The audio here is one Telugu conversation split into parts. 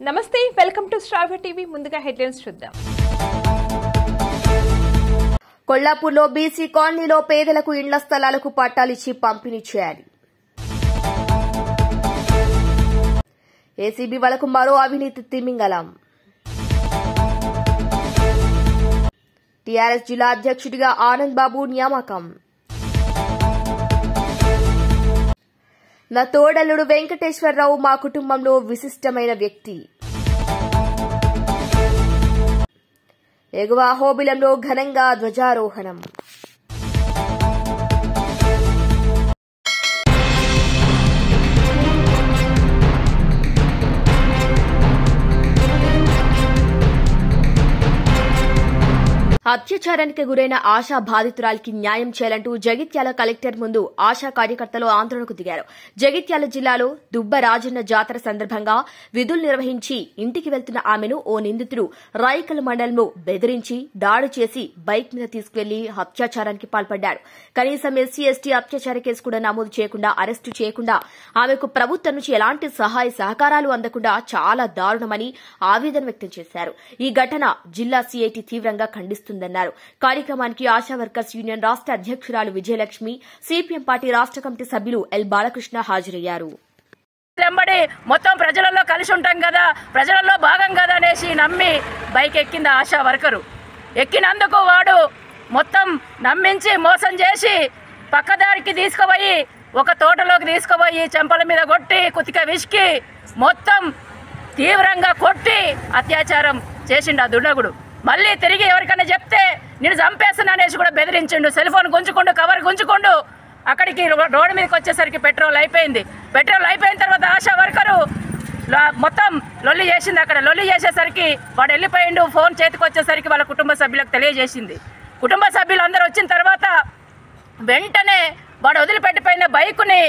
నమస్తే వెల్కమ్ టు స్టార్ టీవీ ముందుగా హెడ్లైన్స్ చూద్దాం కొల్లాపూర్లో బీసీ కాలనీలో పేదలకు ఇండ్ల స్థలాలకు పట్టాలిచ్చి పంపిణీ చేయాలి. ఏసీబీ వలకు మరో అవినీతి తిమింగలం. టీఆర్ఎస్ జిల్లా అధ్యక్షుడిగా ఆనంద్ బాబు నియామకం. నా తోడల్లుడు వెంకటేశ్వరరావు మా కుటుంబంలో విశిష్టమైన వ్యక్తి. ఎగువ అహోబిలంలో ఘనంగా ధ్వజారోహణం. అత్యాచారానికి గురైన ఆశా బాధితురాలికి న్యాయం చేయాలంటూ జగిత్యాల కలెక్టర్ ముందు ఆశా కార్యకర్తలు ఆందోళనకు దిగారు. జగిత్యాల జిల్లాలో దుబ్బ రాజన్న జాతర సందర్భంగా విధులు నిర్వహించి ఇంటికి వెళ్తున్న ఆమెను ఓ నిందితుడు రాయికల్ మండలంలో బెదిరించి దాడి చేసి బైక్ మీద తీసుకువెళ్లి అత్యాచారానికి పాల్పడ్డాడు. కనీసం ఎస్సీ ఎస్టీ అత్యాచార కేసు కూడా నమోదు చేయకుండా అరెస్టు చేయకుండా ఆమెకు ప్రభుత్వం నుంచి ఎలాంటి సహాయ సహకారాలు అందకుండా చాలా దారుణమని ఆవేదన వ్యక్తం చేశారు. ఈ ఘటన జిల్లా సీఐటీ తీవ్రంగా ఖండిస్తుంది. కార్యక్రమానికి ఆశా వర్కర్స్ యూనియన్ రాష్ట అధ్యక్షురాలు విజయలక్ష్మి, సిపిఎం పార్టీ రాష్ట కమిటీ సభ్యులు ఎల్ బాలకృష్ణ హాజరయ్యారు. మొత్తం ప్రజలలో కలిసి ఉంటాం కదా, ప్రజలలో భాగం కదా అనేసి నమ్మి బైక్ ఎక్కింది ఆశా వర్కరు. ఎక్కినందుకు వాడు మొత్తం నమ్మించి మోసం చేసి పక్కదారికి తీసుకుపోయి ఒక తోటలోకి తీసుకుపోయి చెంపల మీద కొట్టి కుతిక విసికి మొత్తం తీవ్రంగా కొట్టి అత్యాచారం చేసిండు ఆ దుండగుడు. మళ్ళీ తిరిగి ఎవరికైనా చెప్తే నేను చంపేస్తాను అనేసి కూడా బెదిరించిండు. సెల్ ఫోన్ గుంజుకుంటూ కవర్ గుంజుకుంటూ అక్కడికి రోడ్డు మీదకి వచ్చేసరికి పెట్రోల్ అయిపోయింది. పెట్రోల్ అయిపోయిన తర్వాత ఆశా వర్కరు మొత్తం లొల్లి చేసింది. అక్కడ లొల్లి చేసేసరికి వాడు వెళ్ళిపోయిండు. ఫోన్ చేతికి వచ్చేసరికి వాళ్ళ కుటుంబ సభ్యులకు తెలియజేసింది. కుటుంబ సభ్యులు అందరూ వచ్చిన తర్వాత వెంటనే వాడు వదిలిపెట్టిపోయిన బైకుని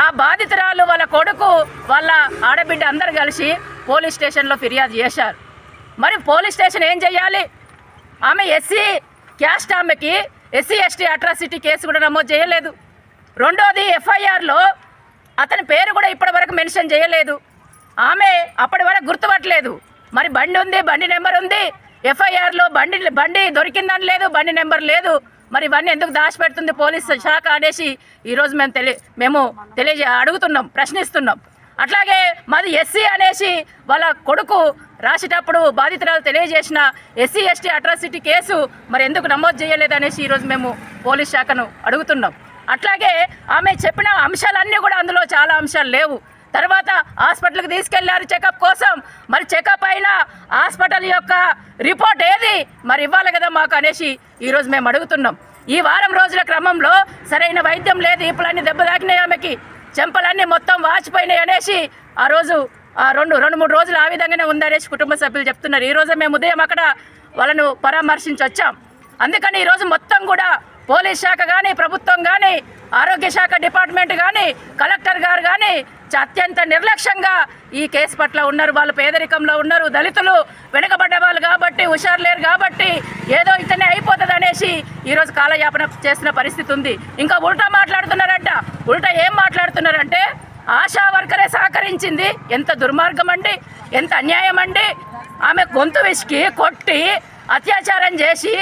ఆ బాధితురాలు, వాళ్ళ కొడుకు, వాళ్ళ ఆడబిడ్డ అందరు కలిసి పోలీస్ స్టేషన్లో ఫిర్యాదు చేశారు. మరి పోలీస్ స్టేషన్ ఏం చేయాలి? ఆమె ఎస్సీ క్యాస్ట్, ఆమెకి ఎస్సీ ఎస్టీ అట్రాసిటీ కేసు కూడా నమోదు చేయలేదు. రెండోది ఎఫ్ఐఆర్లో అతని పేరు కూడా ఇప్పటి వరకు మెన్షన్ చేయలేదు. ఆమె అప్పటి వరకు గుర్తుపట్టలేదు. మరి బండి ఉంది, బండి నెంబర్ ఉంది, ఎఫ్ఐఆర్లో బండి దొరికిందని లేదు, బండి నెంబర్ లేదు. మరి ఇవన్నీ ఎందుకు దాచిపెడుతుంది పోలీస్ శాఖ అనేసి ఈరోజు మేము అడుగుతున్నాం, ప్రశ్నిస్తున్నాం. అట్లాగే మాది ఎస్సీ అనేసి వాళ్ళ కొడుకు రాసేటప్పుడు బాధితురాలు తెలియజేసిన ఎస్సీ ఎస్టీ అట్రాసిటీ కేసు మరి ఎందుకు నమోదు చేయలేదనేసి ఈరోజు మేము పోలీస్ శాఖను అడుగుతున్నాం. అట్లాగే ఆమె చెప్పిన అంశాలన్నీ కూడా అందులో చాలా అంశాలు లేవు. తర్వాత హాస్పిటల్కి తీసుకెళ్లారు చెకప్ కోసం. మరి చెకప్ అయిన హాస్పిటల్ యొక్క రిపోర్ట్ ఏది మరి ఇవ్వాలి కదా మాకు అనేసి ఈరోజు మేము అడుగుతున్నాం. ఈ వారం రోజుల క్రమంలో సరైన వైద్యం లేదు. ఇప్పులన్నీ దెబ్బ తాకినాయి, ఆమెకి చెంపలన్నీ మొత్తం వాచిపోయినాయి అనేసి ఆ రోజు రెండు మూడు రోజులు ఆ విధంగానే ఉందనేసి కుటుంబ సభ్యులు చెప్తున్నారు. ఈరోజు మేము ఉదయం అక్కడ వాళ్ళను పరామర్శించి వచ్చాం. అందుకని ఈరోజు మొత్తం కూడా పోలీస్ శాఖ కానీ, ప్రభుత్వం కానీ, ఆరోగ్య శాఖ డిపార్ట్మెంట్ కానీ, కలెక్టర్ గారు కానీ అత్యంత నిర్లక్ష్యంగా ఈ కేసు పట్ల ఉన్నారు. వాళ్ళు పేదరికంలో ఉన్నారు, దళితులు వెనుకబడ్డ వాళ్ళు కాబట్టి, హుషారు లేరు కాబట్టి ఏదో ఇతనే అయిపోతుంది అనేసి ఈరోజు కాలయాపన చేసిన పరిస్థితి ఉంది. ఇంకా ఉల్టా మాట్లాడుతున్నారంట. ఉల్టా ఏం మాట్లాడుతున్నారంటే ఆశా వర్కరే సహకరించింది. ఎంత దుర్మార్గం అండి, ఎంత అన్యాయం అండి. ఆమె గొంతు విసికి కొట్టి అత్యాచారం చేసి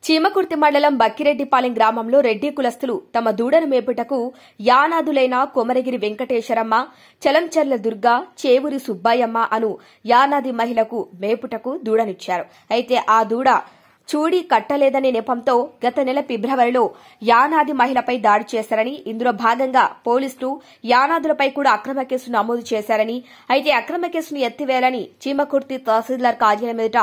చీమకుర్తి మండలం బక్కిరెడ్డిపాలెం గ్రామంలో రెడ్డి కులస్తులు తమ దూడను మేపుటకు యానాదులైన కొమరగిరి వెంకటేశ్వరమ్మ, చలంచర్ల దుర్గా, చేవూరి సుబ్బయ్యమ్మ అను యానాది మహిళకు మేపుటకు దూడనిచ్చారు. అయితే ఆ దూడ చూడి కట్టలేదనే నెపంతో గత నెల ఫిబ్రవరిలో యానాది మహిళపై దాడి చేశారని, ఇందులో భాగంగా పోలీసులు యానాదులపై కూడా అక్రమ కేసు నమోదు చేశారని, అయితే అక్రమ కేసును ఎత్తివేయాలని చీమకుర్తి తహసీల్దార్ కార్యాలయం ఎదుట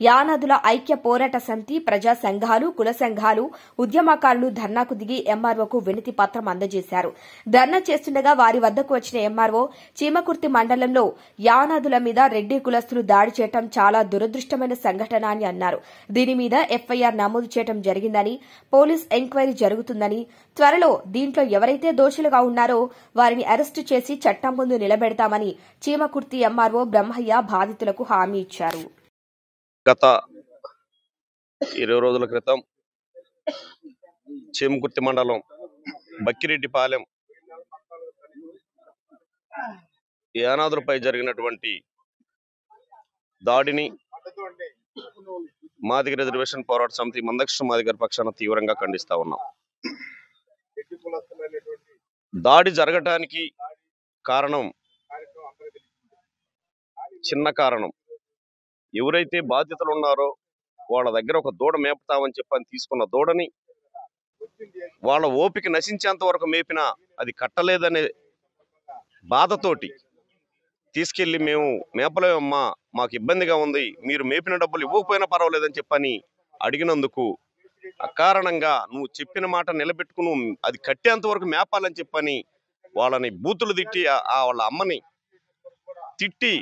యానాదుల ఐక్య పోరాట సమితి, ప్రజా సంఘాలు, కుల సంఘాలు, ఉద్యమకారులు ధర్నాకు దిగి ఎంఆర్ఓకు వినతి పత్రం అందజేశారు. ధర్నా చేస్తుండగా వారి వద్దకు వచ్చిన ఎంఆర్ఓ చీమకుర్తి మండలంలో యానాదుల మీద రెడ్డి కులస్తులు దాడి చేయడం చాలా దురదృష్టమైన సంఘటన అని అన్నారు. దీని మీద ఎఫ్ఐఆర్ నమోదు చేయడం జరిగిందని, పోలీస్ ఎంక్వైరీ జరుగుతుందని, త్వరలో దీంట్లో ఎవరైతే దోషులుగా ఉన్నారో వారిని అరెస్టు చేసి చట్టం ముందు నిలబెడతామని చీమకుర్తి ఎంఆర్ఓ బ్రహ్మయ్య బాధితులకు హామీ ఇచ్చారు. గత 20 రోజుల క్రితం చేమకుర్తి మండలం బక్కిరెడ్డిపాలెం యానాదులపై జరిగినటువంటి దాడిని మాదిగ రిజర్వేషన్ పోరాట సమితి మందకృష్ణ మాదిగ పక్షాన తీవ్రంగా ఖండిస్తా ఉన్నాం. దాడి జరగటానికి కారణం చిన్న కారణం. ఎవరైతే బాధ్యతలు ఉన్నారో వాళ్ళ దగ్గర ఒక దూడ మేపుతామని చెప్పని తీసుకున్న దూడని వాళ్ళ ఓపిక నశించేంత వరకు మేపినా అది కట్టలేదనే బాధతోటి తీసుకెళ్లి మేము మేపలేమమ్మా, మాకు ఇబ్బందిగా ఉంది, మీరు మేపిన డబ్బులు ఇవ్వకపోయినా పర్వాలేదని చెప్పని అడిగినందుకు అకారణంగా నువ్వు చెప్పిన మాట నిలబెట్టుకుని అది కట్టేంత వరకు మేపాలని చెప్పని వాళ్ళని బూతులు తిట్టి వాళ్ళ అమ్మని తిట్టి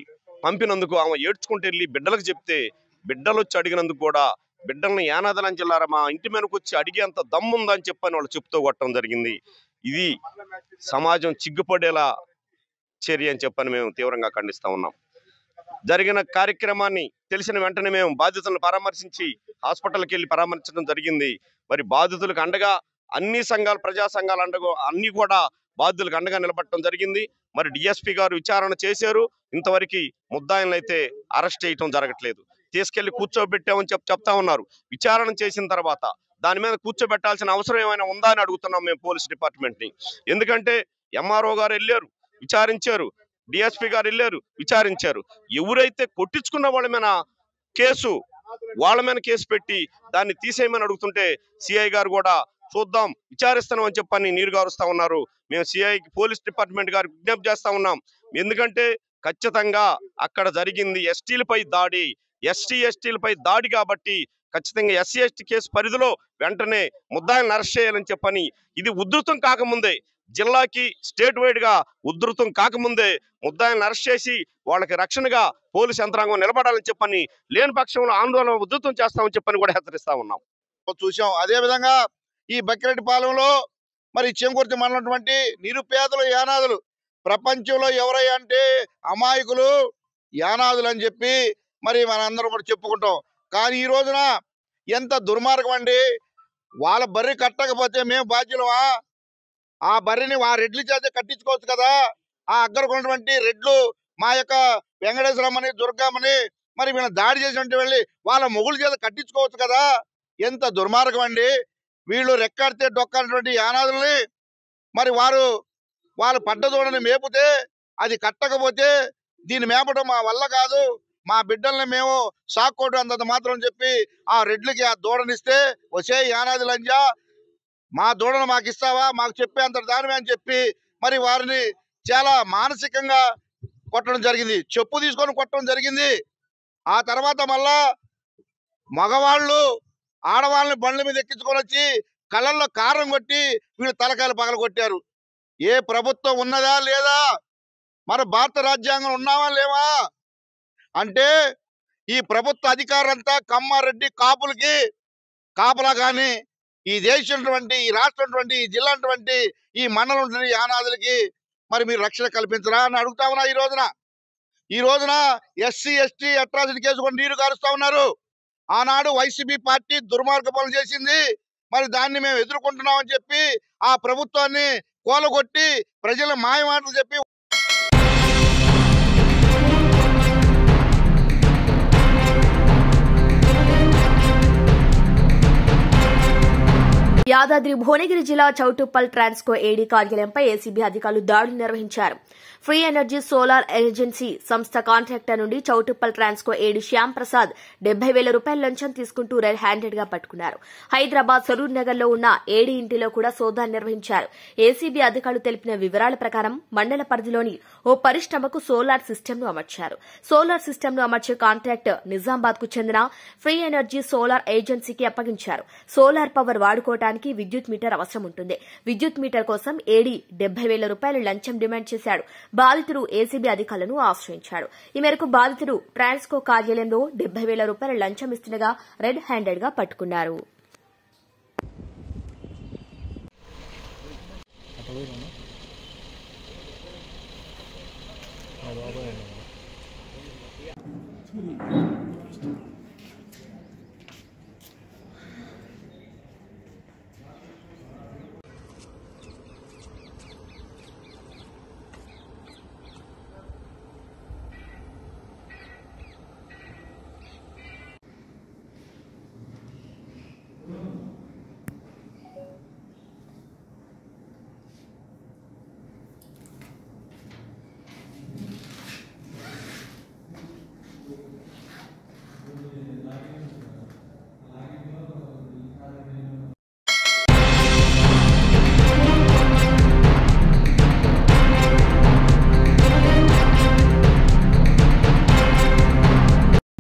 పంపినందుకు ఆమె ఏడ్చుకుంటూ వెళ్ళి బిడ్డలకు చెప్తే బిడ్డలు వచ్చి అడిగినందుకు కూడా బిడ్డల్ని యానాదలం జిల్లారా మా ఇంటి మీదకి వచ్చి అడిగేంత దమ్ముందని చెప్పని వాళ్ళు చెప్తూ కొట్టడం జరిగింది. ఇది సమాజం చిగ్గుపడేలా చర్య అని చెప్పని మేము తీవ్రంగా ఖండిస్తా ఉన్నాం. జరిగిన కార్యక్రమాన్ని తెలిసిన వెంటనే మేము బాధితులను పరామర్శించి హాస్పిటల్కి వెళ్ళి పరామర్శించడం జరిగింది. మరి బాధితులకు అండగా అన్ని సంఘాలు, ప్రజా సంఘాలు అండగా అన్ని కూడా బాధితులకు అండగా నిలబడటం జరిగింది. మరి డిఎస్పీ గారు విచారణ చేశారు. ఇంతవరకు ముద్దాయిలను అయితే అరెస్ట్ చేయటం జరగట్లేదు. తీసుకెళ్లి కూర్చోబెట్టామని చెప్తా ఉన్నారు. విచారణ చేసిన తర్వాత దాని మీద కూర్చోబెట్టాల్సిన అవసరం ఏమైనా ఉందా అని అడుగుతున్నాం మేము పోలీస్ డిపార్ట్మెంట్ని. ఎందుకంటే ఎంఆర్ఓ గారు వెళ్ళారు, విచారించారు, డిఎస్పీ గారు వెళ్ళారు, విచారించారు. ఎవరైతే కొట్టించుకున్న వాళ్ళ మీద కేసు పెట్టి దాన్ని తీసేయమని అడుగుతుంటే సిఐ గారు కూడా చూద్దాం, విచారిస్తున్నాం అని చెప్పని నీరు గారుస్తా ఉన్నారు. మేము సిఐకి, పోలీస్ డిపార్ట్మెంట్ గారికి విజ్ఞప్తి చేస్తా ఉన్నాం. ఎందుకంటే ఖచ్చితంగా అక్కడ జరిగింది ఎస్టీలపై దాడి, ఎస్టీలపై దాడి కాబట్టి ఖచ్చితంగా ఎస్సీ ఎస్టీ కేసు పరిధిలో వెంటనే ముద్దాయిలను అరెస్ట్ చేయాలని చెప్పని, ఇది ఉధృతం కాకముందే, జిల్లాకి స్టేట్ వైడ్ గా ఉధృతం కాకముందే ముద్దాయిలను అరెస్ట్ చేసి వాళ్ళకి రక్షణగా పోలీసు యంత్రాంగం నిలబడాలని చెప్పని, లేని పక్షంలో ఆందోళన ఉధృతం చేస్తామని చెప్పని కూడా హెచ్చరిస్తా ఉన్నాం. చూసాం. అదే విధంగా ఈ బక్కిరెడ్డిపాలెంలో మరి చేమకుర్తి మండలం నిరుపేదలు, యానాదులు ప్రపంచంలో ఎవరై అంటే అమాయకులు యానాదులు అని చెప్పి మరి మనందరం కూడా చెప్పుకుంటాం. కానీ ఈ రోజున ఎంత దుర్మార్గం అండి. వాళ్ళ బర్రె కట్టకపోతే మేము బాధ్యులమా? ఆ బర్రెని ఆ రెడ్ల చేత కట్టించుకోవచ్చు కదా. ఆ అగ్గరకున్నటువంటి రెడ్లు మా యొక్క వెంకటేశ్వరమ్మని, దుర్గమ్మని మరి వీళ్ళ దాడి చేసినట్టు వెళ్ళి వాళ్ళ మొగుళ్ళ చేత కట్టించుకోవచ్చు కదా. ఎంత దుర్మార్గం అండి. వీళ్ళు రెక్కడితే డొక్కనటువంటి యానాదుల్ని మరి వాళ్ళు పడ్డదోడని మేపితే అది కట్టకపోతే దీన్ని మేపడం మా వల్ల కాదు, మా బిడ్డల్ని మేము సాక్కోవడం అంతంత మాత్రం చెప్పి ఆ రెడ్లకి ఆ దూడనిస్తే, వచ్చే యానాది లంజా మా దూడను మాకు ఇస్తావా, మాకు చెప్పేంత దానివే అని చెప్పి మరి వారిని చాలా మానసికంగా కొట్టడం జరిగింది. చెప్పు తీసుకొని కొట్టడం జరిగింది. ఆ తర్వాత మళ్ళా మగవాళ్ళు ఆడవాళ్ళని బండ్ల మీద ఎక్కించుకొని వచ్చి కళ్ళల్లో కారం కొట్టి వీళ్ళు తలకాయలు పగల కొట్టారు. ఏ ప్రభుత్వం ఉన్నదా లేదా? మన భారత రాజ్యాంగం ఉన్నావా లేవా? అంటే ఈ ప్రభుత్వ అధికారులంతా కమ్మారెడ్డి కాపులకి కాపలా కానీ ఈ దేశం, ఈ రాష్ట్రం, ఈ జిల్లా, ఈ మండలం యానాదులకి మరి మీరు రక్షణ కల్పించరా అని అడుగుతా ఉన్నా. ఈ రోజున ఎస్సీ ఎస్టీ అట్రాసిటీ కేసు కూడా నీరు గారుస్తా ఉన్నారు. ఆనాడు వైసీపీ పార్టీ దుర్మార్గ పనులు చేసింది. మరి దాన్ని మేము ఎదుర్కొంటున్నామని చెప్పి ఆ ప్రభుత్వాన్ని కూలగొట్టి ప్రజల మాయమాటలు చెప్పి యాదాద్రి భువనగిరి జిల్లా చౌటుప్పల్ ట్రాన్స్కో ఏడీ కార్యాలయంపై ఏసీబీ అధికారులు దాడులు నిర్వహించారు. ఫ్రీ ఎనర్జీ సోలార్ ఏజెన్సీ సంస్థ కాంట్రాక్టర్ నుండి చౌటుప్పల్ ట్రాన్స్కో ఏడీ శ్యామ్ ప్రసాద్ 70,000 రూపాయల లంచం తీసుకుంటూ రెడ్ హ్యాండెడ్ గా పట్టుకున్నారు. హైదరాబాద్ సరూర్ నగర్ లో ఉన్న ఏడీ ఇంటిలో కూడా సోదాలు నిర్వహించారు. ఏసీబీ అధికారులు తెలిపిన వివరాల ప్రకారం మండల పరిధిలోని ఓ పరిశ్రమకు సోలార్ సిస్టమ్ను అమర్చారు. సోలార్ సిస్టమ్ను అమర్చే కాంట్రాక్ట్ నిజామాబాద్ కు చెందిన ఫ్రీ ఎనర్జీ సోలార్ ఏజెన్సీకి అప్పగించారు. సోలార్ పవర్ వాడుకోవడానికి విద్యుత్ మీటర్ అవసరం ఉంటుంది. విద్యుత్ మీటర్ కోసం ఏడీ 70,000 రూపాయలు లంచం డిమాండ్ చేశాడు. బాధితుడు ఏసీబీ అధికారులను ఆశ్రయించాడు. ఈ మేరకు బాధితుడు ట్రాన్స్కో కార్యాలయంలో 70,000 రూపాయల లంచం ఇస్తుండగా రెడ్ హ్యాండెడ్ గా పట్టుకున్నారు.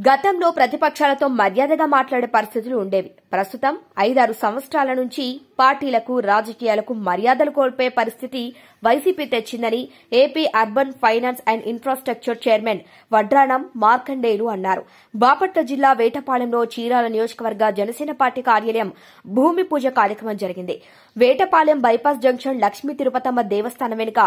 గతంలో ప్రతిపక్షాలతో మర్యాదగా మాట్లాడే పరిస్థితులు ఉండేవి. ప్రస్తుతం 5-6 సంవత్సరాల నుంచి పార్టీలకు, రాజకీయాలకు మర్యాదలు కోల్పోయే పరిస్థితి వైసీపీ తెచ్చిందని AP urban finance and infrastructure chairman Vadranam Markandeyulu అన్నారు. బాపట్ల జిల్లా వేటపాలెంలో చీరాల నియోజకవర్గ జనసేన పార్టీ కార్యాలయం భూమి పూజ కార్యక్రమం జరిగింది. వేటపాలెం బైపాస్ జంక్షన్ లక్ష్మీ తిరుపతమ్మ దేవస్థానం వెనుక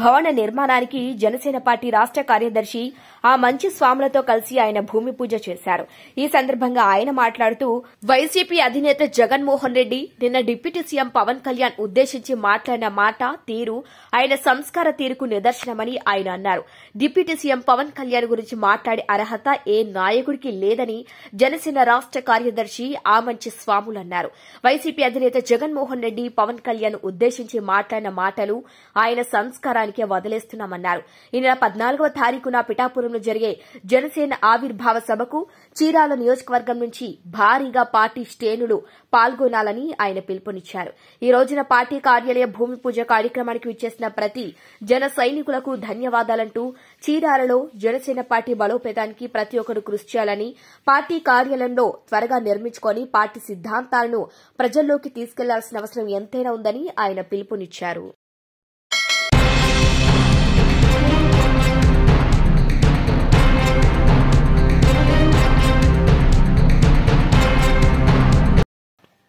భవన నిర్మాణానికి జనసేన పార్టీ రాష్ట కార్యదర్శి ఆ మంచి స్వాములతో కలిసి ఆయన భూమి పూజ చేశారు. ఈ సందర్భంగా ఆయన మాట్లాడుతూ వైసీపీ అధినేత జగన్మోహన్ రెడ్డి నిన్న డిప్యూటీ సీఎం పవన్ కళ్యాణ్ ఉద్దేశించి మాట్లాడిన మాట తీరు ఆయన సంస్కార తీరుకు నిదర్శనమని ఆయన అన్నారు. డిప్యూటీ సీఎం పవన్ కళ్యాణ్ గురించి మాట్లాడే అర్హత ఏ నాయకుడికి లేదని జనసేన రాష్ట కార్యదర్శి ఆ మంచి స్వాములు అన్నారు. వైసీపీ అధినేత జగన్మోహన్ రెడ్డి పవన్ కళ్యాణ్ ఉద్దేశించి మాట్లాడిన మాటలు ఆయన సంస్కారానికే వదిలేస్తున్నామన్నారు. ఈ నెల 14వ తారీఖున పిఠాపురంలో జరిగే జనసేన ఆవిర్భావ సభకు చీరాల నియోజకవర్గం నుంచి భారీగా పార్టీ శ్రేణులు పాల్గొనాలని ఆయన పిలుపునిచ్చారు. ఈ రోజున పార్టీ కార్యాలయ భూమి పూజ కార్యక్రమానికి విచ్చేసిన ప్రతి జన సైనికులకు ధన్యవాదాలంటూ చీరాలలో జనసేన పార్టీ బలోపేతానికి ప్రతి ఒక్కరు కృషి చేయాలని, పార్టీ కార్యాలయంలో త్వరగా నిర్మించుకొని పార్టీ సిద్ధాంతాలను ప్రజల్లోకి తీసుకెళ్లాల్సిన అవసరం ఎంతైనా ఉందని ఆయన పిలుపునిచ్చారు.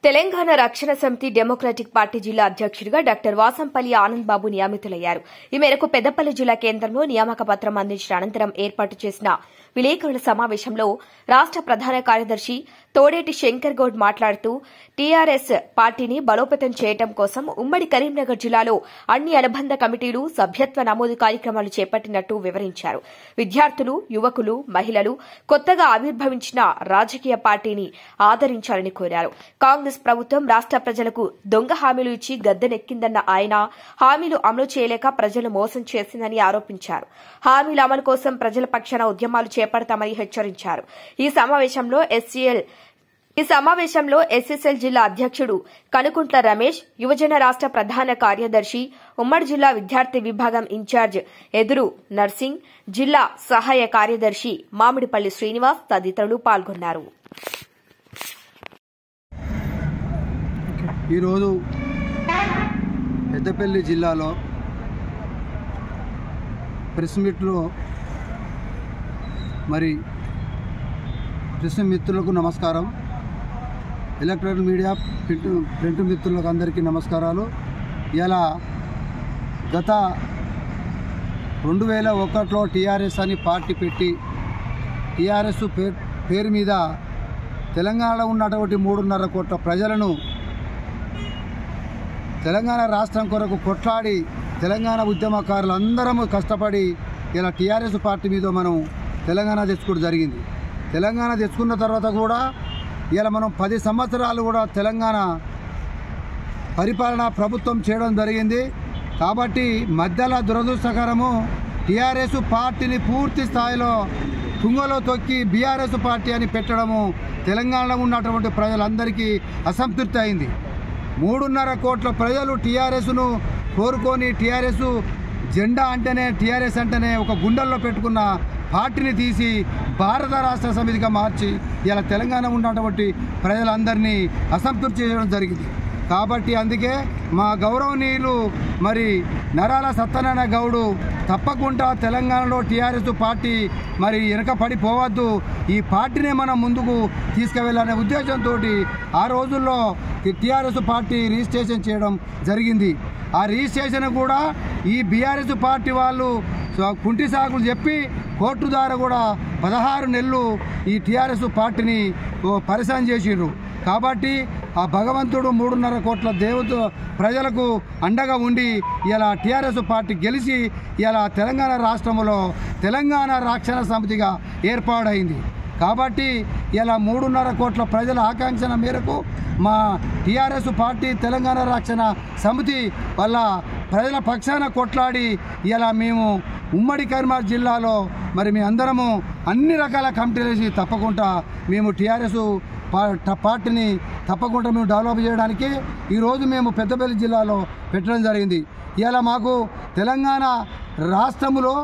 తెలంగాణ రక్షణ సమితి డెమోక్రటిక్ పార్టీ జిల్లా అధ్యక్షుడిగా డాక్టర్ వాసంపల్లి ఆనంద్ బాబు నియమితులయ్యారు. ఈ మేరకు పెద్దపల్లి జిల్లా కేంద్రంలో నియామక పత్రం అందించిన అనంతరం ఏర్పాటు చేసిన విలేకరుల సమావేశంలో రాష్ట ప్రధాన కార్యదర్శి తోడేటి శంకర్ గౌడ్ మాట్లాడుతూ టీఆర్ఎస్ పార్టీని బలోపేతం చేయడం కోసం ఉమ్మడి కరీంనగర్ జిల్లాలో అన్ని అనుబంధ కమిటీలు సభ్యత్వ నమోదు కార్యక్రమాలు చేపట్టినట్టు వివరించారు. విద్యార్థులు, యువకులు, మహిళలు కొత్తగా ఆవిర్భవించిన రాజకీయ పార్టీని ఆదరించాలని కోరారు. కాంగ్రెస్ ప్రభుత్వం రాష్ట ప్రజలకు దొంగ హామీలు ఇచ్చి గద్దెనెక్కిందన్న ఆయన హామీలు అమలు చేయలేక ప్రజలు మోసం చేసిందని ఆరోపించారు. హామీల అమలు కోసం ప్రజల పక్షాన ఉద్యమాలు చేపడతామని హెచ్చరించారు. ఈ సమావేశంలో ఎస్ఎస్ఎల్ జిల్లా అధ్యక్షుడు కనుకుంట్ల రమేష్, యువజన రాష్ట ప్రధాన కార్యదర్శి, ఉమ్మడి జిల్లా విద్యార్థి విభాగం ఇన్ఛార్జ్ ఎదురు నర్సింగ్, జిల్లా సహాయ కార్యదర్శి మామిడిపల్లి శ్రీనివాస్ తదితరులు పాల్గొన్నారు. ఈరోజు పెద్దపల్లి జిల్లాలో ప్రెస్ మీట్లో మరి ప్రెస్ మిత్రులకు నమస్కారం, ఎలక్ట్రానిక్ మీడియా ప్రింట్ మిత్రులకు అందరికీ నమస్కారాలు. ఇలా గత 2001లో టీఆర్ఎస్ అని పార్టీ పెట్టి టీఆర్ఎస్ పేరు మీద తెలంగాణలో ఉన్నటువంటి 3.5 కోట్ల ప్రజలను తెలంగాణ రాష్ట్రం కొరకు కొట్లాడి తెలంగాణ ఉద్యమకారులు అందరము కష్టపడి ఇలా టీఆర్ఎస్ పార్టీ మీద మనం తెలంగాణ తెచ్చుకోవడం జరిగింది. తెలంగాణ తెచ్చుకున్న తర్వాత కూడా ఇలా మనం 10 సంవత్సరాలు కూడా తెలంగాణ పరిపాలన ప్రభుత్వం చేయడం జరిగింది. కాబట్టి మధ్యలో దురదృష్టకరము టీఆర్ఎస్ పార్టీని పూర్తి స్థాయిలో తుంగలో తొక్కి బీఆర్ఎస్ పార్టీ అని పెట్టడము తెలంగాణలో ఉన్నటువంటి ప్రజలందరికీ అసంతృప్తి అయింది. 3.5 కోట్ల ప్రజలు టీఆర్ఎస్ను కోరుకొని టీఆర్ఎస్ జెండా అంటేనే టీఆర్ఎస్ అంటేనే ఒక గుండెల్లో పెట్టుకున్న పార్టీని తీసి భారత రాష్ట్ర సమితిగా మార్చి ఇలా తెలంగాణ ఉన్నటువంటి ప్రజలందరినీ అసంతృప్తి చేయడం జరిగింది. కాబట్టి అందుకే మా గౌరవనీయులు మరి నరాల సత్యనారాయణ గౌడు తప్పకుండా తెలంగాణలో టీఆర్ఎస్ పార్టీ మరి వెనక పడిపోవద్దు, ఈ పార్టీనే మనం ముందుకు తీసుకువెళ్ళాలనే ఉద్దేశంతో ఆ రోజుల్లో టీఆర్ఎస్ పార్టీ రిజిస్ట్రేషన్ చేయడం జరిగింది. ఆ రిజిస్ట్రేషన్ కూడా ఈ బీఆర్ఎస్ పార్టీ వాళ్ళు కుంటి సాకులు చెప్పి కోర్టు ద్వారా కూడా 16 నెలలు ఈ టీఆర్ఎస్ పార్టీని పరిశాన్ చేసిండ్రు. కాబట్టి ఆ భగవంతుడు 3.5 కోట్ల దేవత ప్రజలకు అండగా ఉండి ఇలా టీఆర్ఎస్ పార్టీ గెలిచి ఇలా తెలంగాణ రాష్ట్రంలో తెలంగాణ రక్షణ సమితిగా ఏర్పాడైంది. కాబట్టి ఇలా 3.5 కోట్ల ప్రజల ఆకాంక్షల మేరకు మా టీఆర్ఎస్ పార్టీ తెలంగాణ రక్షణ సమితి వల్ల ప్రజల పక్షాన కొట్లాడి ఇలా మేము ఉమ్మడి కరీంనగర్ జిల్లాలో మరి మీ అందరము అన్ని రకాల కమిటీలు వేసి తప్పకుండా మేము టీఆర్ఎస్ పార్టీని తప్పకుండా మేము డెవలప్ చేయడానికి ఈరోజు మేము పెద్దపల్లి జిల్లాలో పెట్టడం జరిగింది. ఇలా మాకు తెలంగాణ రాష్ట్రంలో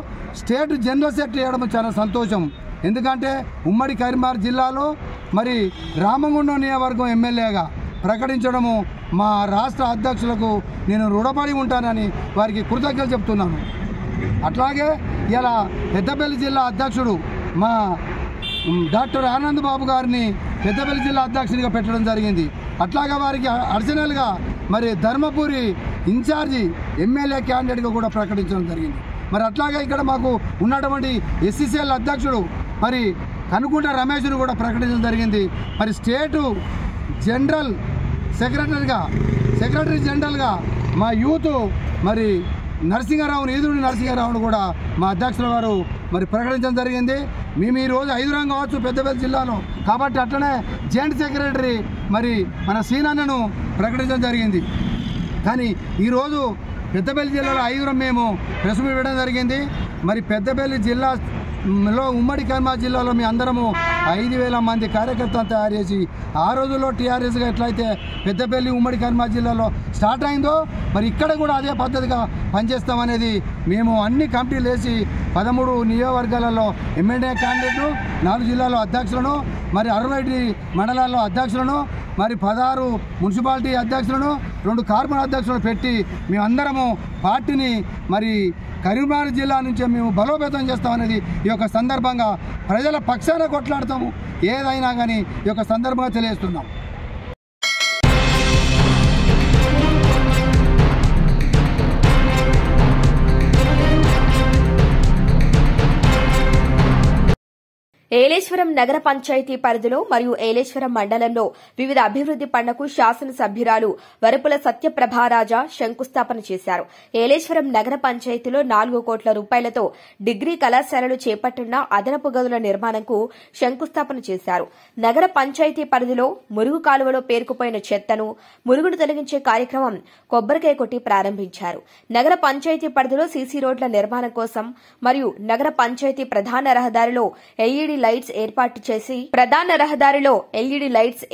స్టేట్ జనరల్ సెక్రటరీ చేయడం చాలా సంతోషం. ఎందుకంటే ఉమ్మడి కరీంనగర్ జిల్లాలో మరి రామగుండం నియోజకవర్గం ఎమ్మెల్యేగా ప్రకటించడము మా రాష్ట్ర అధ్యక్షులకు నేను రుణపడి ఉంటానని వారికి కృతజ్ఞతలు చెప్తున్నాను. అట్లాగే ఇలా పెద్దపల్లి జిల్లా అధ్యక్షుడు మా డాక్టర్ ఆనంద్ బాబు గారిని పెద్దపల్లి జిల్లా అధ్యక్షునిగా పెట్టడం జరిగింది. అట్లాగే వారికి అడిషనల్గా మరి ధర్మపురి ఇన్ఛార్జి ఎమ్మెల్యే క్యాండిడేట్గా కూడా ప్రకటించడం జరిగింది. మరి అట్లాగే ఇక్కడ మాకు ఉన్నటువంటి ఎస్సీసీఎల్ అధ్యక్షుడు మరి కనుకుంట రమేష్ను కూడా ప్రకటించడం జరిగింది. మరి స్టేటు జనరల్ సెక్రటరీ జనరల్గా మా యూత్ మరి ఈదుడి నరసింహారావును కూడా మా అధ్యక్షుల వారు మరి ప్రకటించడం జరిగింది. మేము ఈరోజు 5 కావచ్చు పెద్దపల్లి జిల్లాలో, కాబట్టి అట్లనే జాయింట్ సెక్రటరీ మరి మన సీనన్నను ప్రకటించడం జరిగింది. కానీ ఈరోజు పెద్దపల్లి జిల్లాలో 5 మేము ప్రెస్ మీట్ ఇవ్వడం జరిగింది. మరి పెద్దపల్లి జిల్లాలో ఉమ్మడి కరీంనగర్ జిల్లాలో మీ అందరము 5,000 మంది కార్యకర్తలను తయారు చేసి ఆ రోజుల్లో టీఆర్ఎస్గా ఎట్లయితే పెద్దపల్లి ఉమ్మడి కరీంనగర్ జిల్లాలో స్టార్ట్ అయిందో మరి ఇక్కడ కూడా అదే పద్ధతిగా పనిచేస్తామనేది మేము అన్ని కమిటీలు వేసి 13 నియోజకవర్గాలలో ఎమ్మెల్యే క్యాండిడేట్లు, 4 జిల్లాలో అధ్యక్షులను, మరి 60 మండలాల్లో అధ్యక్షులను, మరి 16 మున్సిపాలిటీ అధ్యక్షులను, 2 కార్పొరేషన్ అధ్యక్షులను పెట్టి మేమందరము పార్టీని మరి కరీంనగర్ జిల్లా నుంచే మేము బలోపేతం చేస్తామనేది ఈ యొక్క సందర్భంగా ప్రజల పక్షాన కొట్లాడతాము. ఏదైనా కానీ ఈ యొక్క సందర్భంగా తెలియజేస్తున్నాం. ఏలేశ్వరం నగర పంచాయతీ పరిధిలో మరియు ఏలేశ్వరం మండలంలో వివిధ అభివృద్ది పనులకు శాసనసభ్యురాలు వరపుల సత్యప్రభారాజా శంకుస్థాపన చేశారు. ఏలేశ్వరం నగర పంచాయతీలో 4 కోట్ల రూపాయలతో డిగ్రీ కళాశాలలు చేపట్టిన అదనపు గదుల నిర్మాణంకు శంకుస్థాపన చేశారు. నగర పంచాయతీ పరిధిలో మురుగు కాలువలో పేరుకుపోయిన చెత్తను మురుగును తొలగించే కార్యక్రమం కొబ్బరికాయ కొట్టి ప్రారంభించారు. నగర పంచాయతీ పరిధిలో సీసీ రోడ్ల నిర్మాణం కోసం మరియు నగర పంచాయతీ ప్రధాన రహదారిలో ఎల్ఈడీ లైట్స్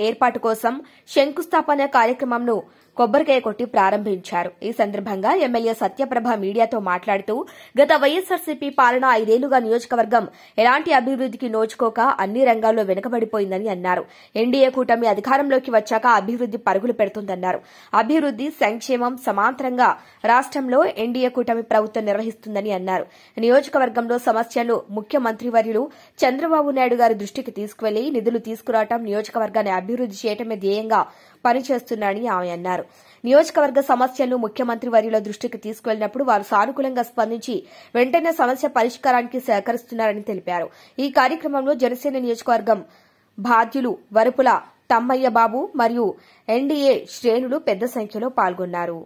ఏర్పాటు కోసం శంకుస్థాపన కార్యక్రమంను కొబ్బరికాయ కొట్టి ప్రారంభించారు. ఈ సందర్భంగా ఎమ్మెల్యే సత్యప్రభ మీడియాతో మాట్లాడుతూ గత వైఎస్సార్సీపీ పాలన 5 ఏళ్లుగా నియోజకవర్గం ఎలాంటి అభివృద్దికి నోచుకోక అన్ని రంగాల్లో వెనుకబడిపోయిందని అన్నారు. ఎన్డీఏ కూటమి అధికారంలోకి వచ్చాక అభివృద్ది పరుగులు పెడుతుందన్నారు. అభివృద్ది, సంక్షేమం సమాంతరంగా రాష్ట్రంలో ఎన్డీఏ కూటమి ప్రభుత్వం నిర్వహిస్తుందని అన్నారు. నియోజకవర్గంలో సమస్యలు ముఖ్యమంత్రి వర్యులు చంద్రబాబు నాయుడు గారి దృష్టికి తీసుకువెళ్లి నిధులు తీసుకురావడం, నియోజకవర్గాన్ని అభివృద్ది చేయటమే ధ్యేయంగా పనిచేస్తున్నారని ఆమె అన్నారు. నియోజకవర్గ సమస్యలను ముఖ్యమంత్రి వర్యుల దృష్టికి తీసుకువెళ్లినప్పుడు వారు సానుకూలంగా స్పందించి వెంటనే సమస్య పరిష్కారానికి సహకరిస్తున్నారని తెలిపారు. ఈ కార్యక్రమంలో జనసేన నియోజకవర్గం బాధ్యులు వరపుల తమ్మయ్య బాబు మరియు ఎన్డీఏ శ్రేణులు పెద్ద సంఖ్యలో పాల్గొన్నారు.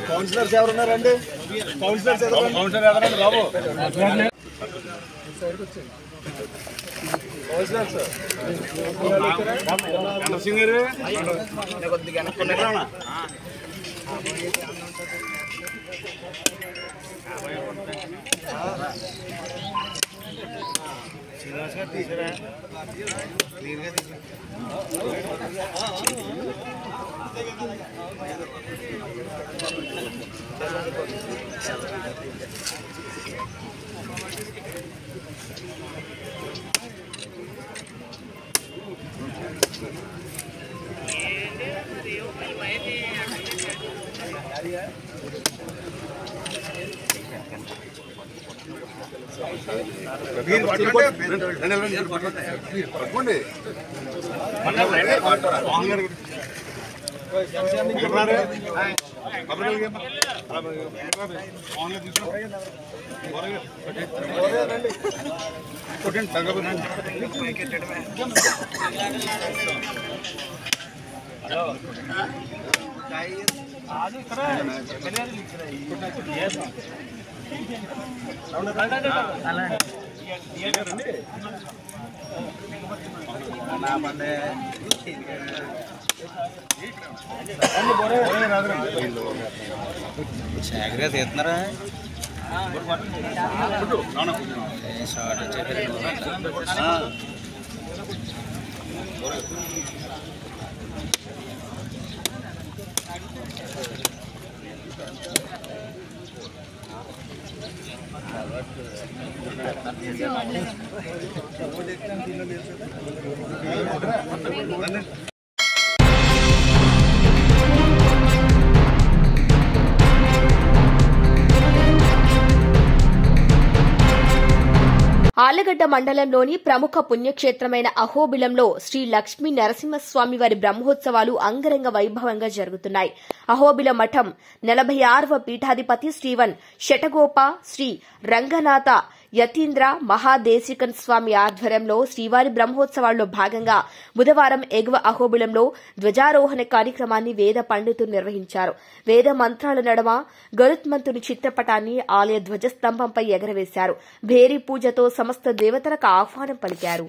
కౌన్సిలర్స్ ఎవరున్నారండి? కౌన్సిలర్ ఎవరండి బాబు? తీస్తున్నారా? ఆళ్లగడ్డ మండలంలోని ప్రముఖ పుణ్యక్షేత్రమైన అహోబిలంలో శ్రీ లక్ష్మీ నరసింహస్వామి వారి బ్రహ్మోత్సవాలు అంగరంగ వైభవంగా జరుగుతున్నాయి. అహోబిలం మఠం 46వ పీఠాధిపతి శ్రీవన్ శటగోప శ్రీ రంగనాథ యతీంద్ర మహాదేశికన్ స్వామి ఆధ్వర్యంలో శ్రీవారి బ్రహ్మోత్సవాల్లో భాగంగా బుధవారం ఎగువ అహోబిలంలో ధ్వజారోహణ కార్యక్రమాన్ని వేద పండితులు నిర్వహించారు. వేద మంత్రాల నడమ గరుత్మంతుని చిత్రపటాన్ని ఆలయ ధ్వజస్తంభంపై ఎగరవేశారు. భేరీ పూజతో సమస్త దేవతలకు ఆహ్వానం పలికారు.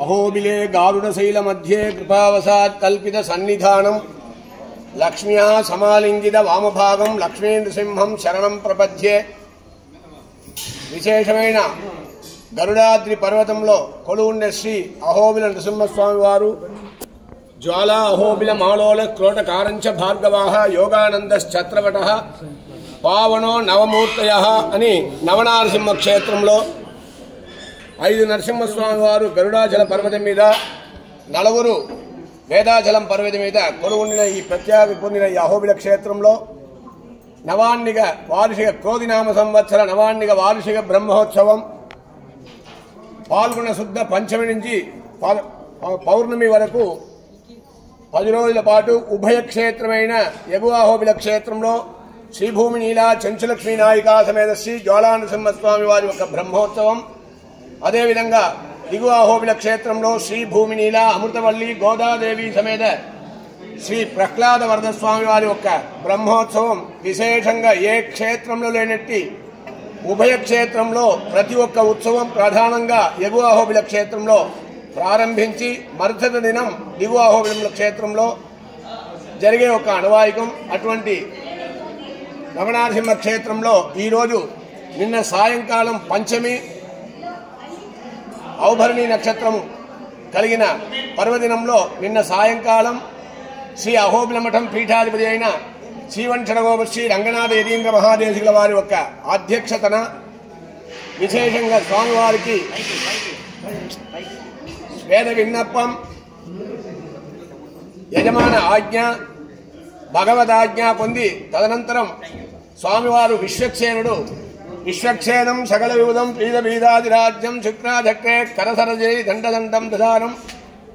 అహోబిలే గారుడశైల మధ్యే కృపావసాత్ కల్పిత సన్నిధానం లక్ష్మ్యా సమాలింగిత వామభాగం లక్ష్మీ నృసింహం శరణం ప్రపద్యే. విశేషమైన గరుడాద్రి పర్వతంలో కొలువుండే శ్రీ అహోబిల నృసింహస్వామి వారు జ్వాలా అహోబిల మాలోల క్రోటకారంచ భార్గవాః యోగానందశ్ఛత్రవటః పావనో నవమూర్తయః అని నవనారసింహ క్షేత్రంలో 5 నరసింహస్వామి వారు గరుడాచల పర్వతం మీద, 4 వేదాచలం పర్వతం మీద కొలువుండిన ఈ ప్రత్యేక పొందిన ఈ అహోబిల క్షేత్రంలో నవాన్నిక వార్షిక క్రోధినామ సంవత్సర నవాన్నిక వార్షిక బ్రహ్మోత్సవం పాల్గొన శుద్ధ పంచమి నుంచి పౌర్ణమి వరకు 10 రోజుల పాటు ఉభయ క్షేత్రమైన ఎగువ అహోబిల క్షేత్రంలో శ్రీభూమి నీలా చెంచులక్ష్మీ నాయికా సమేత శ్రీ జ్వాలా నరసింహస్వామి వారి యొక్క బ్రహ్మోత్సవం, అదేవిధంగా దిగువ అహోబిల క్షేత్రంలో శ్రీ భూమి నీల అమృతవల్లి గోదాదేవి సమేత శ్రీ ప్రహ్లాద వరద స్వామి వారి యొక్క బ్రహ్మోత్సవం విశేషంగా ఏ క్షేత్రంలో లేనట్టి ఉభయ క్షేత్రంలో ప్రతి ఒక్క ఉత్సవం ప్రధానంగా ఎగువ అహోబిల క్షేత్రంలో ప్రారంభించి మరుసటి దినం దిగువ అహోబిల క్షేత్రంలో జరిగే ఒక అనవాయికం. అటువంటి నవనారసింహ క్షేత్రంలో ఈరోజు నిన్న సాయంకాలం పంచమి ఔభరణి నక్షత్రం కలిగిన పర్వదినంలో నిన్న సాయంకాలం శ్రీ అహోబిల మఠం పీఠాధిపతి అయిన శ్రీవన్ షడగోప శ్రీ రంగనాథ యతీంద్ర మహాదేశికుల వారి యొక్క అధ్యక్షతన విశేషంగా వేద విన్నప్పం, యజమాన ఆజ్ఞ, భగవదాజ్ఞ పొంది తదనంతరం స్వామివారు విశ్వక్సేనుడు విశ్వక్సేనం సకల విబుధం ప్రీత బీదాదిరాజ్యం శుక్రాధక్రే కరసరజై దండదండం దదానం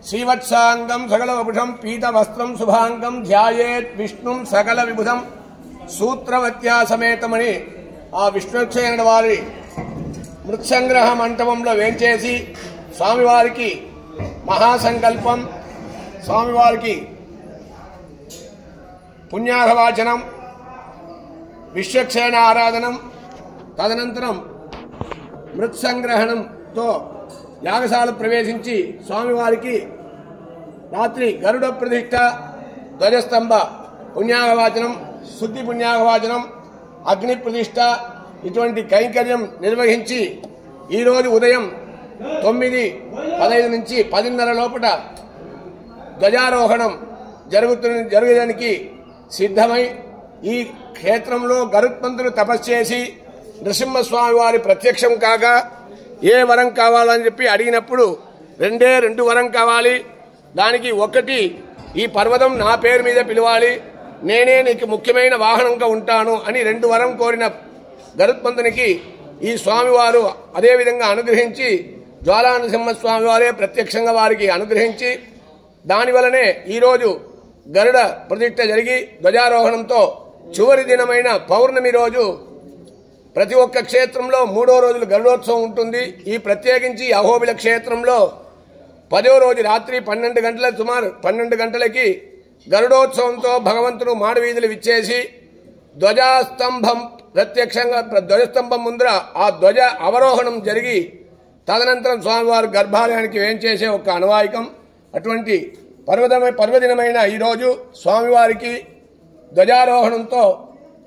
శ్రీవత్సాంగం సకల వపుషం పీత వస్త్రం శుభాంగం ధ్యాయేత్ విష్ణుం సకల విబుధం సూత్రవత్యా సమేతమని ఆ విశ్వక్సేనుడు వారి మృత్సంగ్రహ మంటపంలో వేంచేసి స్వామివారికి మహాసంకల్పం, స్వామివారికి పుణ్యాహవాచనం, విశ్వక్సేన ఆరాధనం, తదనంతరం మృత్సంగ్రహణంతో యాగశాల ప్రవేశించి స్వామివారికి రాత్రి గరుడ ప్రతిష్ఠ, ధ్వజస్తంభ పుణ్యాహవాచనం, శుద్ధి పుణ్యాహవాచనం, అగ్ని ప్రతిష్ఠ ఇటువంటి కైంకర్యం నిర్వహించి ఈరోజు ఉదయం 9:15 నుంచి 10:30 లోపల ధ్వజారోహణం జరగడానికి సిద్ధమై ఈ క్షేత్రంలో గరుత్మంతుడు తపస్సు చేసి నృసింహస్వామి వారి ప్రత్యక్షం కాగా ఏ వరం కావాలని చెప్పి అడిగినప్పుడు 2 వరం కావాలి, దానికి ఒకటి ఈ పర్వతం నా పేరు మీద పిలవాలి, నేనే నీకు ముఖ్యమైన వాహనంగా ఉంటాను అని 2 వరం కోరిన గరుత్మంతునికి ఈ స్వామివారు అదేవిధంగా అనుగ్రహించి జ్వాలా నృసింహస్వామి వారే ప్రత్యక్షంగా వారికి అనుగ్రహించి దానివలనే ఈరోజు గరుడ ప్రతిష్ఠ జరిగి ధ్వజారోహణంతో చివరి దినమైన పౌర్ణమి రోజు ప్రతి ఒక్క క్షేత్రంలో 3వ రోజులు గరుడోత్సవం ఉంటుంది. ఈ ప్రత్యేకించి అహోబిల క్షేత్రంలో 10వ రోజు రాత్రి 12 గంటల సుమారు 12 గంటలకి గరుడోత్సవంతో భగవంతుడు మాడవీధులు విచ్చేసి ధ్వజస్తంభం ప్రత్యక్షంగా ధ్వజస్తంభం ముందర ఆ ధ్వజ అవరోహణం జరిగి తదనంతరం స్వామివారి గర్భాలయానికి వేంచేసే ఒక అనువాయికం. అటువంటి పర్వదినమైన ఈరోజు స్వామివారికి ధ్వజారోహణంతో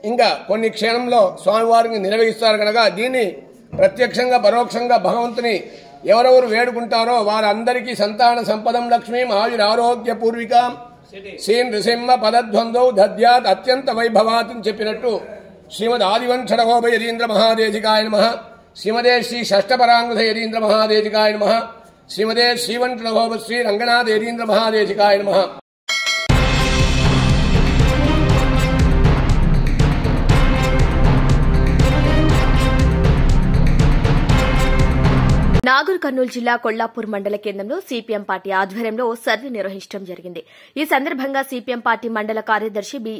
ఇంకా కొన్ని క్షణంలో స్వామివారిని నిర్వహిస్తారు కనుక దీన్ని ప్రత్యక్షంగా పరోక్షంగా భగవంతుని ఎవరెవరు వేడుకుంటారో వారందరికీ సంతాన సంపదం లక్ష్మీం ఆయురారోగ్య పూర్వికాం శ్రీ నృసింహ పదద్వంద్వౌ దద్యాత్ అత్యంత వైభవాత్ అని చెప్పినట్టు శ్రీమద్ ఆదివంశ రఘోభ యతీంద్ర మహాదేశికాయ నమః, శ్రీమదే శ్రీ షష్టపరాంగుధ యతీంద్ర మహాదేశికాయ నమః, శ్రీమదే శ్రీవంశ రఘోభ శ్రీ రంగనాథ యతీంద్ర మహాదేశికాయ నమః. నాగర్ కర్నూలు జిల్లా కొల్లాపూర్ మండల కేంద్రంలో సిపిఎం పార్టీ ఆధ్వర్యంలో సర్వే నిర్వహించడం జరిగింది. ఈ సందర్భంగా సిపిఎం పార్టీ మండల కార్యదర్శి బి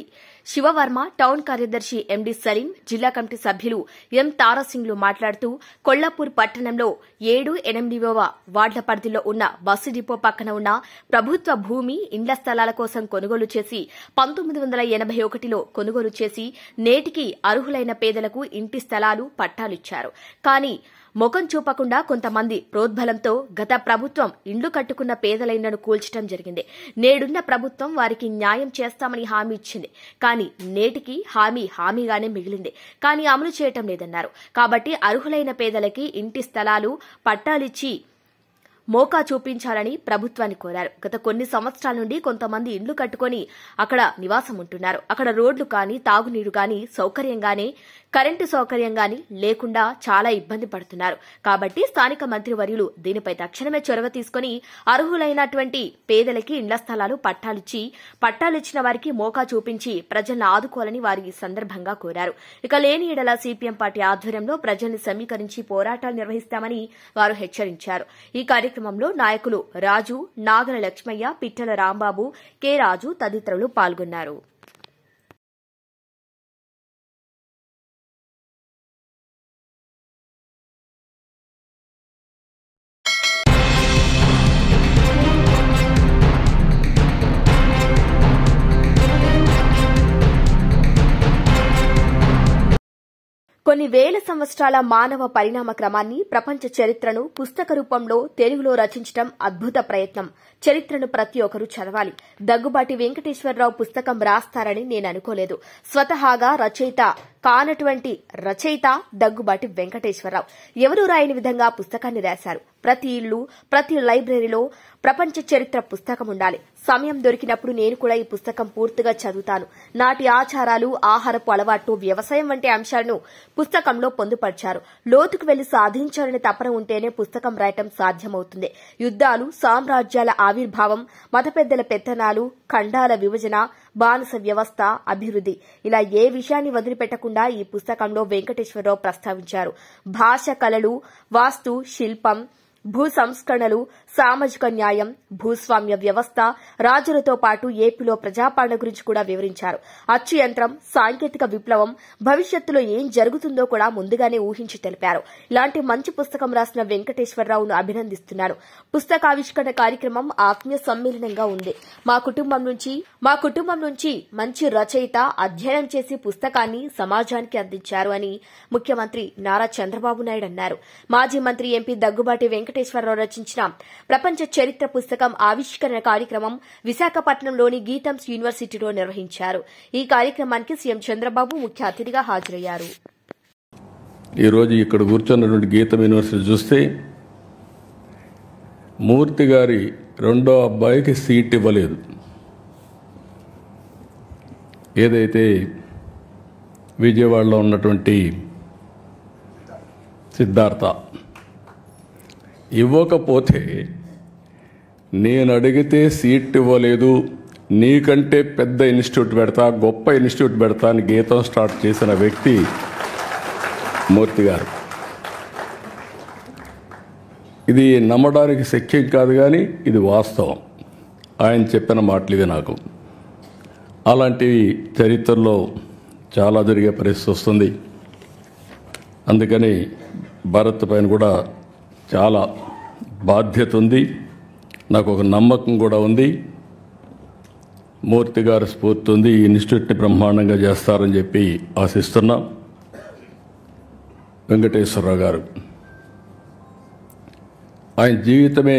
శివవర్మ, టౌన్ కార్యదర్శి ఎండి సలీం, జిల్లా కమిటీ సభ్యులు ఎం తారాసింగ్లు మాట్లాడుతూ కొల్లాపూర్ పట్టణంలో 7, 8వ వార్డుల పరిధిలో ఉన్న బస్సు డిపో పక్కన ఉన్న ప్రభుత్వ భూమి, ఇండ్ల స్థలాల కోసం కొనుగోలు చేసి 1981లో కొనుగోలు చేసి నేటికి అర్హులైన పేదలకు ఇంటి స్థలాలు, పట్టాలిచ్చారు. కానీ ముఖం చూపకుండా కొంతమంది ప్రోద్బలంతో గత ప్రభుత్వం ఇండ్లు కట్టుకున్న పేదల ఇళ్లను కూల్చడం జరిగింది. నేడున్న ప్రభుత్వం వారికి న్యాయం చేస్తామని హామీ ఇచ్చింది. కానీ నేటికి హామీగానే మిగిలింది. కానీ అమలు చేయటం లేదన్నారు. కాబట్టి అర్హులైన పేదలకి ఇంటి స్థలాలు, పట్టాలిచ్చి మోకా చూపించాలని ప్రభుత్వాన్ని కోరారు. గత కొన్ని సంవత్సరాల నుండి కొంతమంది ఇండ్లు కట్టుకుని అక్కడ నివాసం ఉంటున్నారు. అక్కడ రోడ్లు కానీ, తాగునీరు కానీ, సౌకర్యంగానే కరెంటు సౌకర్యంగాని లేకుండా చాలా ఇబ్బంది పడుతున్నారు. కాబట్టి స్థానిక మంత్రివర్యులు దీనిపై తక్షణమే చొరవ తీసుకుని అర్హులైనటువంటి పేదలకి ఇండ్ల స్థలాలు, పట్టాలిచ్చిన వారికి మోకా చూపించి ప్రజలను ఆదుకోవాలని వారి సందర్భంగా కోరారు. ఇక లేని ఎడల సిపిఎం పార్టీ ఆధ్వర్యంలో ప్రజల్ని సమీకరించి పోరాటాలు నిర్వహిస్తామని వారు హెచ్చరించారు. ఈ కార్యక్రమంలో నాయకులు రాజు, నాగల లక్ష్మయ్య, పిట్టల రాంబాబు, కె రాజు తదితరులు పాల్గొన్నారు. కొన్ని వేల సంవత్సరాల మానవ పరిణామ క్రమాన్ని, ప్రపంచ చరిత్రను పుస్తక రూపంలో తెలుగులో రచించడం అద్భుత ప్రయత్నం. చరిత్రను ప్రతి ఒక్కరూ చదవాలి. దగ్గుబాటి వెంకటేశ్వరరావు పుస్తకం రాస్తారని నేను అనుకోలేదు. స్వతహాగా రచయిత కానటువంటి రచయిత దగ్గుబాటి వెంకటేశ్వరరావు ఎవరూ రాయని విధంగా పుస్తకాన్ని రాశారు. ప్రతి ఇల్లు, ప్రతి లైబ్రరీలో ప్రపంచ చరిత్ర పుస్తకం ఉండాలి. సమయం దొరికినప్పుడు నేను కూడా ఈ పుస్తకం పూర్తిగా చదువుతాను. నాటి ఆచారాలు, ఆహారపు అలవాట్లు, వ్యవసాయం వంటి అంశాలను పుస్తకంలో పొందుపరిచారు. లోతుకు వెళ్లి సాధించాలని తపన ఉంటేనే పుస్తకం రాయటం సాధ్యమవుతుంది. యుద్దాలు, సామ్రాజ్యాల ఆవిర్భావం, మత పెద్దల పెత్తనాలు, ఖండాల విభజన, బానిస వ్యవస్థ, అభివృద్ది ఇలా ఏ విషయాన్ని వదిలిపెట్టకుండా ఈ పుస్తకంలో వెంకటేశ్వరరావు ప్రస్తావించారు. భాష, కళలు, వాస్తు, శిల్పం, భూ సంస్కరణలు, సామాజిక న్యాయం, భూస్వామ్య వ్యవస్థ, రాజులతో పాటు ఏపీలో ప్రజాపాలన గురించి కూడా వివరించారు. అచ్చు యంత్రం, సాంకేతిక విప్లవం, భవిష్యత్తులో ఏం జరుగుతుందో కూడా ముందుగానే ఊహించి తెలిపారు. ఇలాంటి మంచి పుస్తకం రాసిన వెంకటేశ్వరరావును అభినందిస్తున్నారు. పుస్తకావిష్కరణ కార్యక్రమం ఆత్మీయ సమ్మేళనంగా ఉంది. మా కుటుంబం నుంచి మంచి రచయిత అధ్యయనం చేసి పుస్తకాన్ని సమాజానికి అందించారు అని ముఖ్యమంత్రి నారా చంద్రబాబు నాయుడు అన్నారు. మాజీ మంత్రి ఎంపీ దగ్గుబాటి వెంకటేశ్వరరావు రచించిన ప్రపంచ చరిత్ర పుస్తకం ఆవిష్కరణ కార్యక్రమం విశాఖపట్నంలోని గీతంస్ యూనివర్సిటీలో నిర్వహించారు. ఈ కార్యక్రమానికి సీఎం చంద్రబాబు ముఖ్య అతిథిగా హాజరయ్యారు. ఈరోజు ఇక్కడ కూర్చున్నటువంటి గీతం యూనివర్సిటీ చూస్తే మూర్తి గారి రెండో అబ్బాయికి సీట్ ఇవ్వలేదు. ఏదైతే విజయవాడలో ఉన్నటువంటి సిద్ధార్థ ఇవ్వకపోతే నేను అడిగితే సీట్ ఇవ్వలేదు, నీకంటే పెద్ద ఇన్స్టిట్యూట్ పెడతా, గొప్ప ఇన్స్టిట్యూట్ పెడతా అని గీతం స్టార్ట్ చేసిన వ్యక్తి మూర్తి గారు. ఇది నమ్మడానికి శక్యం కాదు, కానీ ఇది వాస్తవం. ఆయన చెప్పిన మాటలు ఇవి. నాకు అలాంటివి చరిత్రలో చాలా జరిగే పరిస్థితి వస్తుంది. అందుకని భారత్ పైన కూడా చాలా బాధ్యత ఉంది. నాకు ఒక నమ్మకం కూడా ఉంది. మూర్తి గారి స్ఫూర్తి ఉంది. ఈ ఇన్స్టిట్యూట్ని బ్రహ్మాండంగా చేస్తారని చెప్పి ఆశిస్తున్నాం. వెంకటేశ్వరరావు గారు ఆయన జీవితమే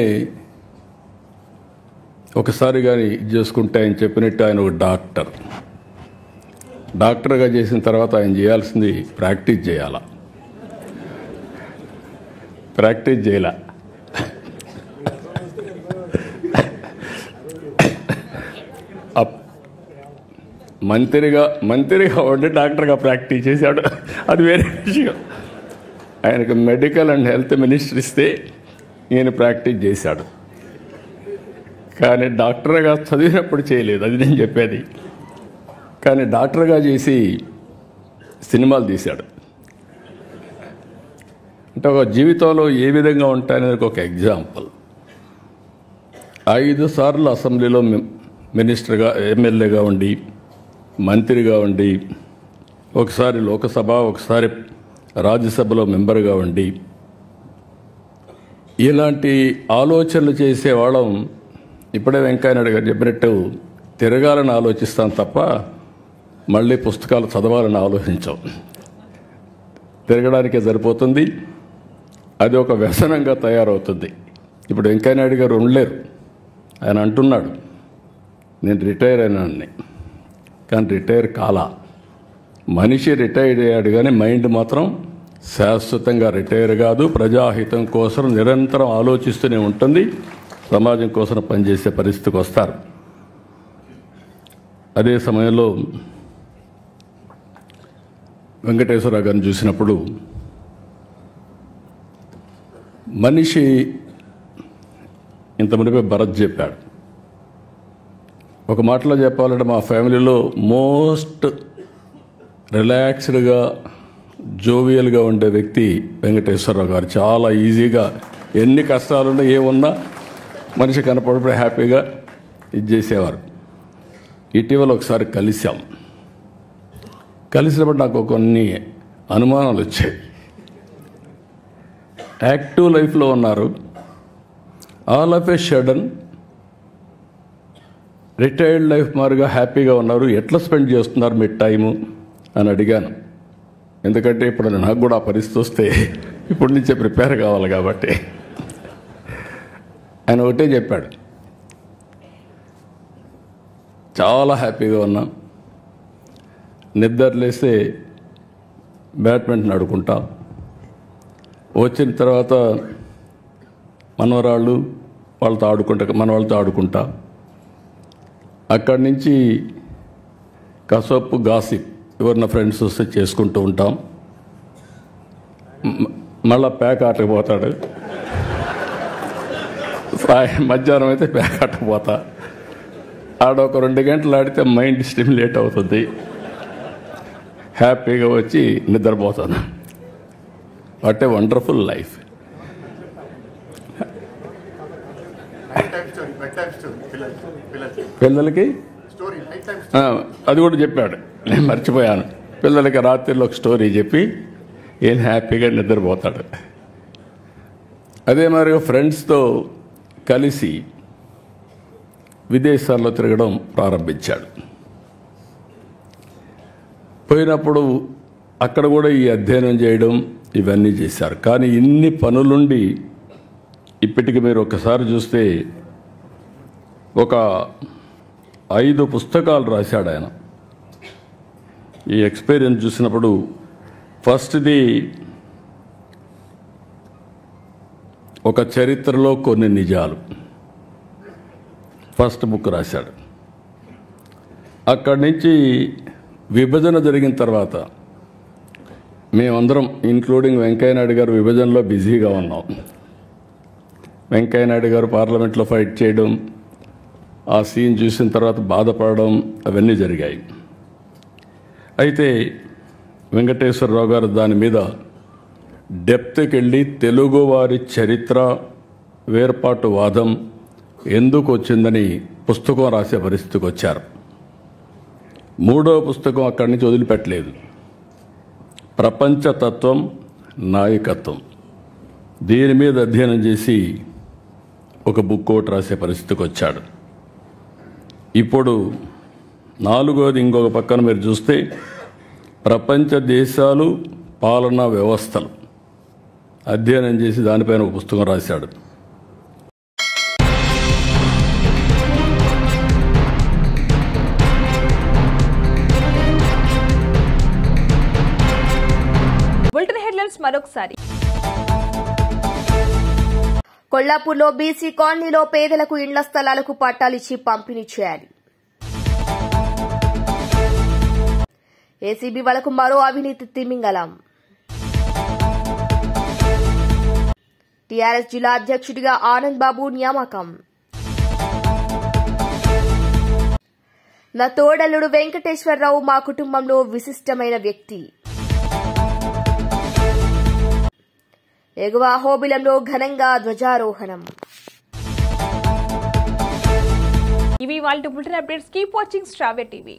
ఒకసారి కానీ చేసుకుంటే ఆయన చెప్పినట్టు ఆయన ఒక డాక్టర్గా చేసిన తర్వాత ఆయన చేయాల్సింది ప్రాక్టీస్ చేయాల. ప్రాక్టీస్ చేయాల. మంత్రిగా ఉండి డాక్టర్గా ప్రాక్టీస్ చేశాడు, అది వేరే విషయం. ఆయనకు మెడికల్ అండ్ హెల్త్ మినిస్టర్ ఇస్తే ఈయన ప్రాక్టీస్ చేశాడు. కానీ డాక్టర్గా చదివినప్పుడు చేయలేదు, అది నేను చెప్పేది. కానీ డాక్టర్గా చేసి సినిమాలు తీశాడు. అంటే ఒక జీవితంలో ఏ విధంగా ఉంటాయనేది ఒక ఎగ్జాంపుల్. 5 సార్లు అసెంబ్లీలో మినిస్టర్గా, ఎమ్మెల్యేగా ఉండి, మంత్రిగా ఉండి, ఒకసారి లోకసభ, ఒకసారి రాజ్యసభలో మెంబర్గా ఉండి, ఇలాంటి ఆలోచనలు చేసేవాళ్ళం ఇప్పుడే వెంకయ్యనాయుడు గారు చెప్పినట్టు తిరగాలని ఆలోచిస్తాం తప్ప మళ్ళీ పుస్తకాలు చదవాలని ఆలోచించాం. తిరగడానికే సరిపోతుంది. అది ఒక వ్యసనంగా తయారవుతుంది. ఇప్పుడు వెంకయ్యనాయుడు గారు ఉండలేరు. ఆయన అంటున్నాడు నేను రిటైర్ అయినాన్ని, కానీ రిటైర్ కాలా. మనిషి రిటైర్ అయ్యాడు కానీ మైండ్ మాత్రం శాశ్వతంగా రిటైర్ కాదు. ప్రజాహితం కోసం నిరంతరం ఆలోచిస్తూనే ఉంటుంది. సమాజం కోసం పనిచేసే పరిస్థితికి వస్తారు. అదే సమయంలో వెంకటేశ్వరరావు గారిని చూసినప్పుడు మనిషి ఇంత మునిపే భరత్ చెప్పాడు. ఒక మాటలో చెప్పాలంటే మా ఫ్యామిలీలో మోస్ట్ రిలాక్స్డ్గా, జోవియల్గా ఉండే వ్యక్తి వెంకటేశ్వరరావు గారు. చాలా ఈజీగా ఎన్ని కష్టాలున్నా ఏమున్నా మనిషి కనపడినప్పుడు హ్యాపీగా ఇది చేసేవారు. ఇటీవల ఒకసారి కలిసినప్పుడు నాకు కొన్ని అనుమానాలు వచ్చాయి. యాక్టివ్ లైఫ్లో ఉన్నారు, all of A sudden retired life మారుగా హ్యాపీగా ఉన్నారు. ఎట్లా స్పెండ్ చేస్తున్నారు మీ టైము అని అడిగాను. ఎందుకంటే ఇప్పుడు నాకు కూడా ఆ పరిస్థితి వస్తే ఇప్పటి నుంచే ప్రిపేర్ కావాలి కాబట్టి. ఆయన ఒకటే చెప్పాడు, చాలా హ్యాపీగా ఉన్నాం. నిద్రలేస్తే బ్యాడ్మింటన్ ఆడుకుంటాం. వచ్చిన తర్వాత మనవరాళ్ళు వాళ్ళతో ఆడుకుంటా. అక్కడి నుంచి కసపు గాసిప్ ఎవరిన ఫ్రెండ్స్ వస్తే చేసుకుంటూ ఉంటాం. మళ్ళా ప్యాక్ ఆటకు పోతాడు. మధ్యాహ్నం అయితే ప్యాక్ ఆటకు పోతా. ఆడొక 2 గంటలు ఆడితే మైండ్ స్టిమ్యులేట్ అవుతుంది. హ్యాపీగా వచ్చి నిద్రపోతాను. What a wonderful life. పిల్లలకి అది కూడా చెప్పాడు, నేను మర్చిపోయాను. పిల్లలకి రాత్రిలో ఒక స్టోరీ చెప్పి ఏం హ్యాపీగా నిద్రపోతాడు. అదే మరి ఫ్రెండ్స్తో కలిసి విదేశాల్లో తిరగడం ప్రారంభించాడు. పోయినప్పుడు అక్కడ కూడా ఈ అధ్యయనం చేయడం ఇవన్నీ చేశారు. కానీ ఇన్ని పనులుండి ఇప్పటికి మీరు ఒకసారి చూస్తే ఒక 5 పుస్తకాలు రాశాడు ఆయన. ఈ ఎక్స్పీరియన్స్ చూసినప్పుడు ఫస్ట్ది ఒక చరిత్రలో కొన్ని నిజాలు, ఫస్ట్ బుక్ రాశాడు. అక్కడి నుంచి విభజన జరిగిన తర్వాత మేమందరం ఇంక్లూడింగ్ వెంకయ్యనాయుడు గారు విభజనలో బిజీగా ఉన్నాం. వెంకయ్యనాయుడు గారు పార్లమెంట్లో ఫైట్ చేయడం, ఆ సీన్ చూసిన తర్వాత బాధపడడం అవన్నీ జరిగాయి. అయితే వెంకటేశ్వరరావు గారు దాని మీద డెప్త్కి వెళ్ళి తెలుగువారి చరిత్ర వేర్పాటు వాదం ఎందుకు వచ్చిందని పుస్తకం రాసే పరిస్థితికి వచ్చారు. 3వ పుస్తకం అక్కడి నుంచి వదిలిపెట్టలేదు. ప్రపంచతత్వం, నాయకత్వం, దీని మీద అధ్యయనం చేసి ఒక బుక్ ఒకటి రాసే పరిస్థితికి వచ్చాడు. ఇప్పుడు 4వది ఇంకొక పక్కన మీరు చూస్తే ప్రపంచ దేశాలు, పాలనా వ్యవస్థలు అధ్యయనం చేసి దానిపైన ఒక పుస్తకం రాశాడు. బులెటిన్ హెడ్లైన్స్ మరొకసారి. కొల్లాపూర్లో బీసీ కాలనీలో పేదలకు ఇండ్ల స్థలాలకు పట్టాలిచ్చి పంపిణీ చేయాలి. ఏసీబీ వలకు మరో అవినీతి తిమింగలం. టీఆర్ఎస్ జిల్లా అధ్యక్షుడిగా ఆనంద్ బాబు నియామకం. నా తోడల్లుడు వెంకటేశ్వరరావు మా కుటుంబంలో విశిష్టమైన వ్యక్తి. ఎగువ అహోబిలంలో ఘనంగా ధ్వజారోహణం. ఇవి వాళ్ళ బులెటిన్ అప్డేట్స్. కీప్ వాచింగ్ శ్రావ్య టీవీ.